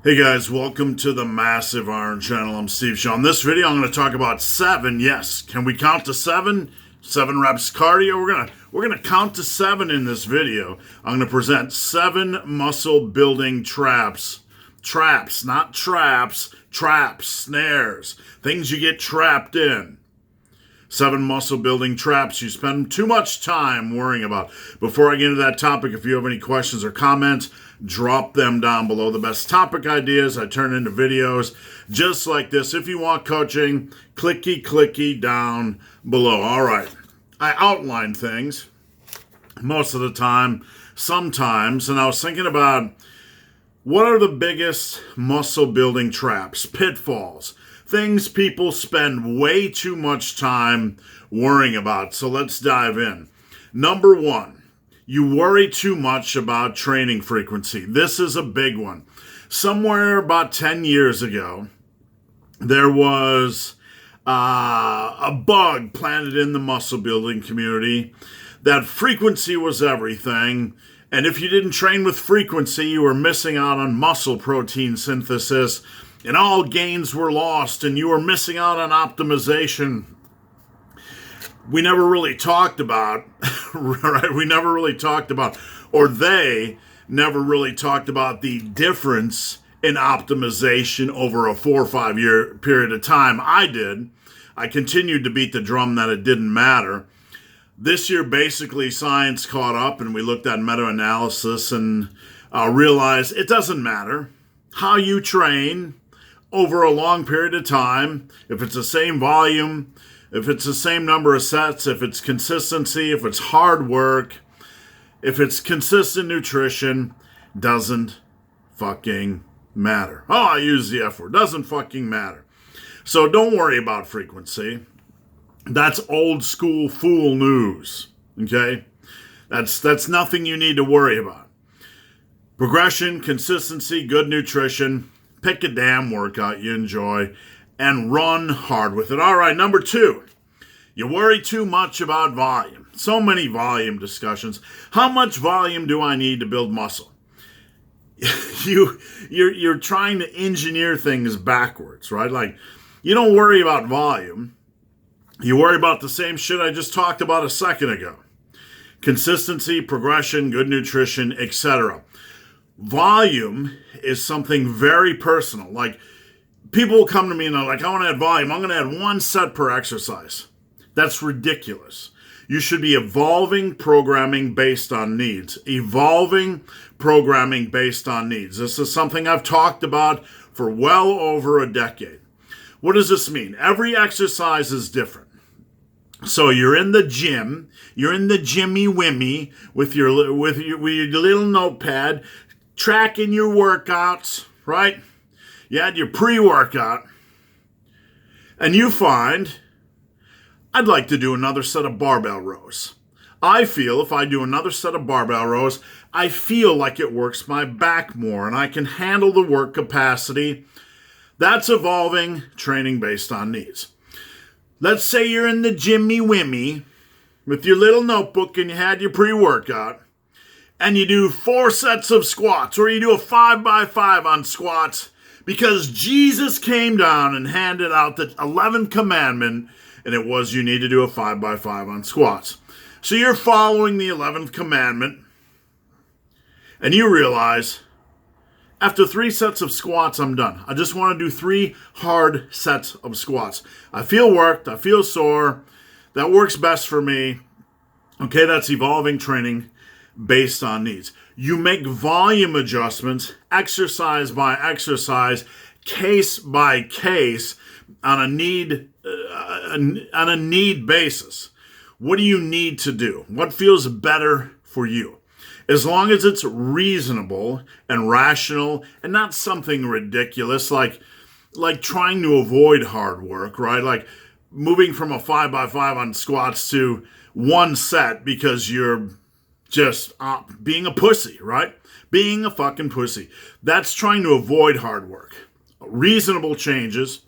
Hey guys, welcome to the Massive Iron Channel. I'm Steve Shaw. In this video, I'm going to talk about seven. Yes, can we count to seven? 7 reps cardio. We're gonna count to seven in this video. I'm going to present 7 muscle building traps. Traps, not traps. Traps, snares, things you get trapped in. 7 muscle building traps you spend too much time worrying about. Before I get into that topic, if you have any questions or comments, drop them down below. The best topic ideas I turn into videos just like this. If you want coaching, clicky down below. All right. I outline things most of the time, sometimes, and I was thinking about what are the biggest muscle building traps, pitfalls, things people spend way too much time worrying about. So let's dive in. Number 1, you worry too much about training frequency. This is a big one. Somewhere about 10 years ago, there was a bug planted in the muscle building community that frequency was everything. And if you didn't train with frequency, you were missing out on muscle protein synthesis, and all gains were lost, and you were missing out on optimization. We never really talked about, right? We never really talked about, or they never really talked about the difference in optimization over a 4 or 5 year period of time. I did. I continued to beat the drum that it didn't matter. This year, basically, science caught up, and we looked at meta-analysis and realized it doesn't matter how you train over a long period of time. If it's the same volume, if it's the same number of sets, if it's consistency, if it's hard work, if it's consistent nutrition, doesn't fucking matter. Oh, I use the F word. Doesn't fucking matter. So don't worry about frequency. That's old school fool news, okay? That's nothing you need to worry about. Progression, consistency, good nutrition, pick a damn workout you enjoy, and run hard with it. All right, number 2, you worry too much about volume. So many volume discussions. How much volume do I need to build muscle? You're trying to engineer things backwards, right? Like, you don't worry about volume. You worry about the same shit I just talked about a second ago. Consistency, progression, good nutrition, etc. Volume is something very personal. Like, people will come to me and they're like, I want to add volume. I'm going to add 1 set per exercise. That's ridiculous. You should be evolving programming based on needs. Evolving programming based on needs. This is something I've talked about for well over a decade. What does this mean? Every exercise is different. So you're in the gym, you're in the Jimmy Wimmy with your little notepad, tracking your workouts, right? You had your pre-workout, and you find, I'd like to do another set of barbell rows. I feel if I do another set of barbell rows, I feel like it works my back more, and I can handle the work capacity. That's evolving training based on needs. Let's say you're in the Jimmy Wimmy with your little notebook and you had your pre-workout and you do 4 sets of squats, or you do a 5x5 on squats because Jesus came down and handed out the 11th commandment, and it was you need to do a 5x5 on squats. So you're following the 11th commandment and you realize, after 3 sets of squats, I'm done. I just want to do 3 hard sets of squats. I feel worked. I feel sore. That works best for me. Okay, that's evolving training based on needs. You make volume adjustments, exercise by exercise, case by case, on a need basis. What do you need to do? What feels better for you? As long as it's reasonable and rational and not something ridiculous like trying to avoid hard work, right? Like moving from a 5x5 on squats to 1 set because you're just being a pussy, right? Being a fucking pussy. That's trying to avoid hard work. Reasonable changes,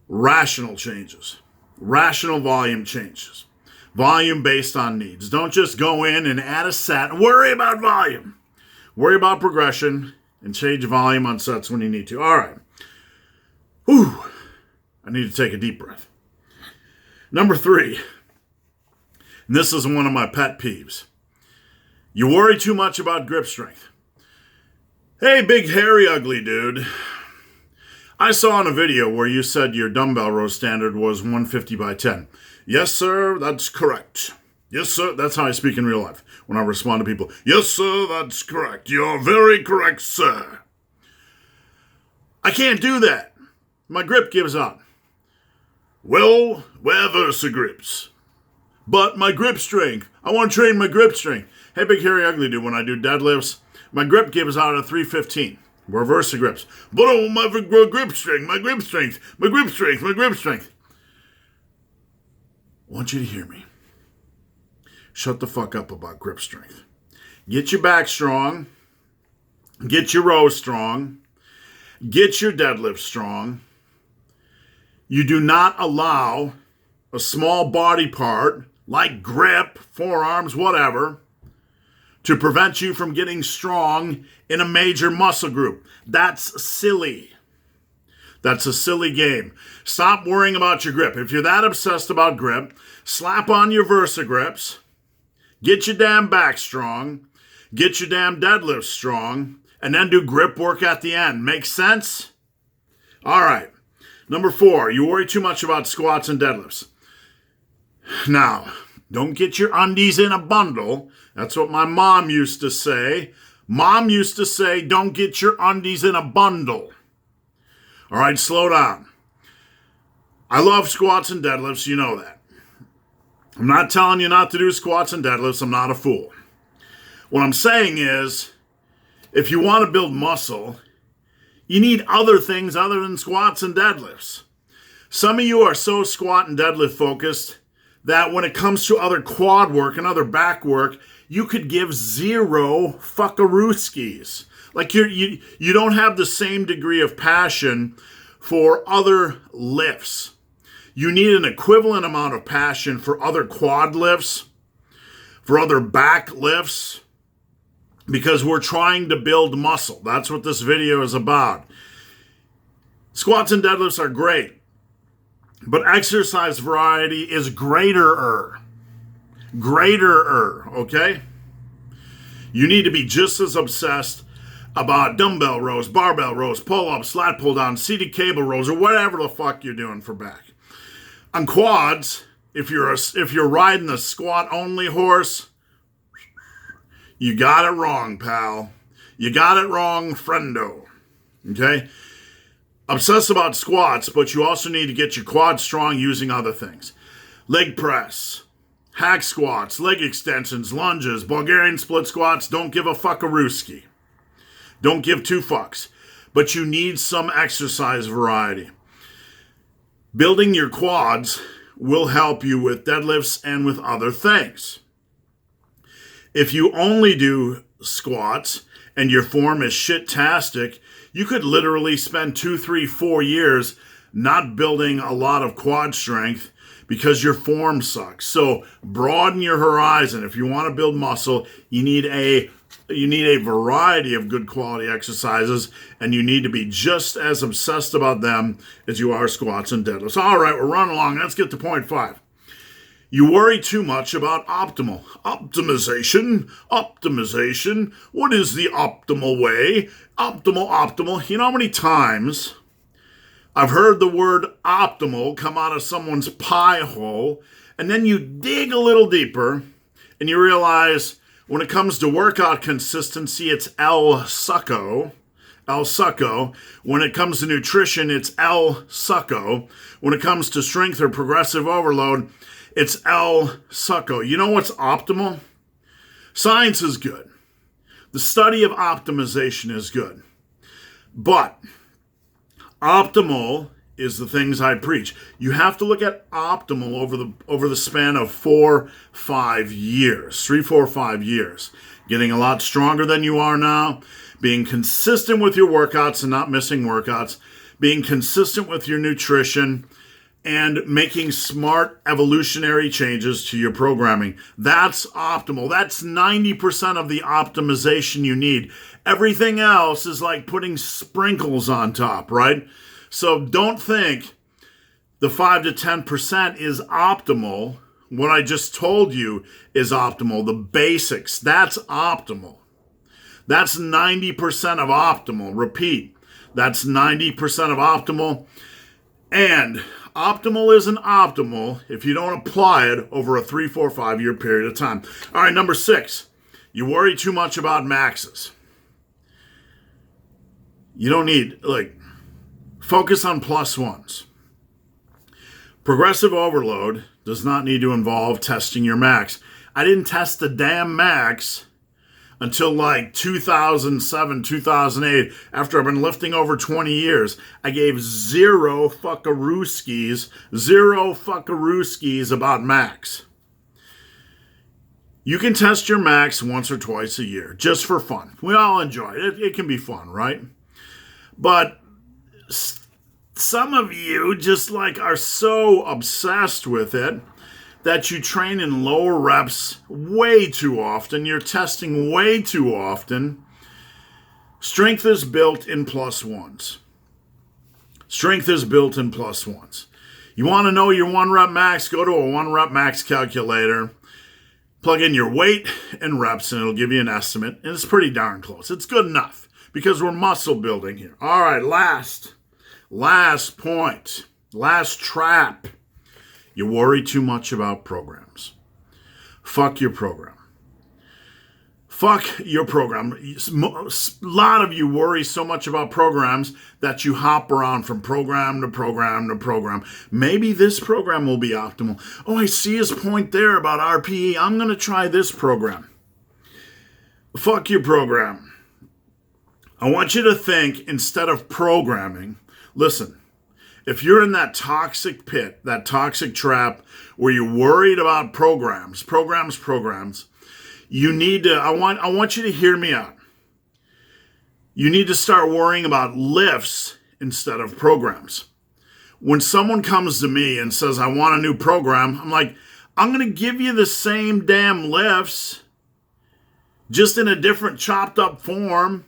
rational changes, rational volume changes. Volume based on needs. Don't just go in and add a set and worry about volume. Worry about progression and change volume on sets when you need to. All right. Whew. I need to take a deep breath. Number 3, and this is one of my pet peeves. You worry too much about grip strength. Hey, big, hairy, ugly dude. I saw in a video where you said your dumbbell row standard was 150 by 10. Yes, sir, that's correct. Yes, sir, that's how I speak in real life when I respond to people. Yes, sir, that's correct. You're very correct, sir. I can't do that. My grip gives out. Well, wear Versa grips. But my grip strength. I want to train my grip strength. Hey, big, hairy, ugly dude, when I do deadlifts, my grip gives out at 315. We're Versa grips. But oh, my grip strength, my grip strength, my grip strength, my grip strength. I want you to hear me. Shut the fuck up about grip strength. Get your back strong. Get your row strong. Get your deadlift strong. You do not allow a small body part, like grip, forearms, whatever, to prevent you from getting strong in a major muscle group. That's silly. That's a silly game. Stop worrying about your grip. If you're that obsessed about grip, slap on your Versa grips, get your damn back strong, get your damn deadlift strong, and then do grip work at the end. Make sense? All right. Number 4, you worry too much about squats and deadlifts. Now, don't get your undies in a bundle. That's what my mom used to say. Mom used to say, don't get your undies in a bundle. All right, slow down. I love squats and deadlifts. You know that. I'm not telling you not to do squats and deadlifts. I'm not a fool. What I'm saying is, if you want to build muscle, you need other things other than squats and deadlifts. Some of you are so squat and deadlift focused that when it comes to other quad work and other back work, you could give zero fuckarooskies. Like you don't have the same degree of passion for other lifts. You need an equivalent amount of passion for other quad lifts, for other back lifts, because we're trying to build muscle. That's what this video is about. Squats and deadlifts are great, but exercise variety is greater-er. Greater-er, okay? You need to be just as obsessed about dumbbell rows, barbell rows, pull-ups, lat pull-downs, seated cable rows, or whatever the fuck you're doing for back. On quads, if you're riding the squat-only horse, you got it wrong, pal. You got it wrong, friendo. Okay? Obsess about squats, but you also need to get your quads strong using other things. Leg press, hack squats, leg extensions, lunges, Bulgarian split squats. Don't give a fuckarooski. Don't give two fucks. But you need some exercise variety. Building your quads will help you with deadlifts and with other things. If you only do squats and your form is shit-tastic, you could literally spend 2, 3, 4 years not building a lot of quad strength because your form sucks. So broaden your horizon. If you want to build muscle, you need a variety of good quality exercises, and you need to be just as obsessed about them as you are squats and deadlifts. All right, we're running along. Let's get to point 5. You worry too much about optimization. What is the optimal way? Optimal. You know how many times I've heard the word optimal come out of someone's pie hole, and then you dig a little deeper and you realize when it comes to workout consistency, it's El Succo. When it comes to nutrition, it's El Succo. When it comes to strength or progressive overload, it's El Succo. You know what's optimal? Science is good. The study of optimization is good. But optimal is the things I preach. You have to look at optimal over the span of 4, 5 years. 3, 4, 5 years. Getting a lot stronger than you are now. Being consistent with your workouts and not missing workouts. Being consistent with your nutrition. and making smart evolutionary changes to your programming. That's optimal. That's 90% of the optimization you need. Everything else is like putting sprinkles on top, right? So don't think the 5 to 10% is optimal. What I just told you is optimal. The basics, that's optimal. That's 90% of optimal. Repeat, that's 90% of optimal. And optimal isn't optimal if you don't apply it over a 3, 4, 5 year period of time. All right, number 6, you worry too much about maxes. You don't need, focus on plus ones. Progressive overload does not need to involve testing your max. I didn't test the damn max until 2007, 2008, after I've been lifting over 20 years. I gave zero fuckarooskies about max. You can test your max once or twice a year, just for fun. We all enjoy it. It can be fun, right? But some of you just are so obsessed with it that you train in lower reps way too often. You're testing way too often. Strength is built in plus ones. Strength is built in plus ones. You want to know your 1 rep max? Go to a 1 rep max calculator. Plug in your weight and reps and it'll give you an estimate. And it's pretty darn close. It's good enough because we're muscle building here. All right, last point. Last trap. You worry too much about programs. Fuck your program. Fuck your program. A lot of you worry so much about programs that you hop around from program to program to program. Maybe this program will be optimal. Oh, I see his point there about RPE. I'm going to try this program. Fuck your program. I want you to think, instead of programming, listen, if you're in that toxic pit, that toxic trap where you're worried about programs, you need to, I want you to hear me out. You need to start worrying about lifts instead of programs. When someone comes to me and says, I want a new program, I'm like, I'm going to give you the same damn lifts, just in a different chopped up form.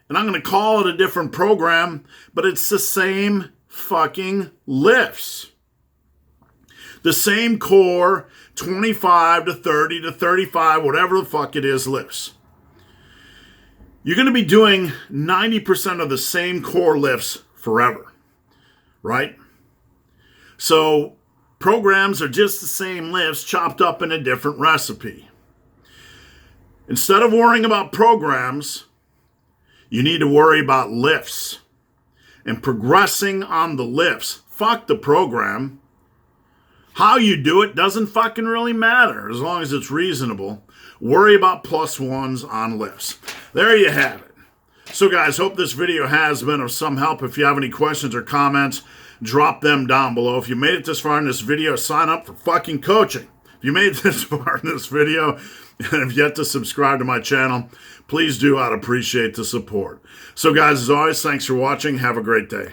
And I'm going to call it a different program, but it's the same fucking lifts. The same core, 25 to 30 to 35, whatever the fuck it is, lifts. You're going to be doing 90% of the same core lifts forever, right? So programs are just the same lifts chopped up in a different recipe. Instead of worrying about programs, you need to worry about lifts and progressing on the lifts. Fuck the program. How you do it doesn't fucking really matter as long as it's reasonable. Worry about plus ones on lifts. There you have it. So guys, hope this video has been of some help. If you have any questions or comments, drop them down below. If you made it this far in this video, sign up for fucking coaching. If you made it this far in this video and have yet to subscribe to my channel, please do. I'd appreciate the support. So guys, as always, thanks for watching. Have a great day.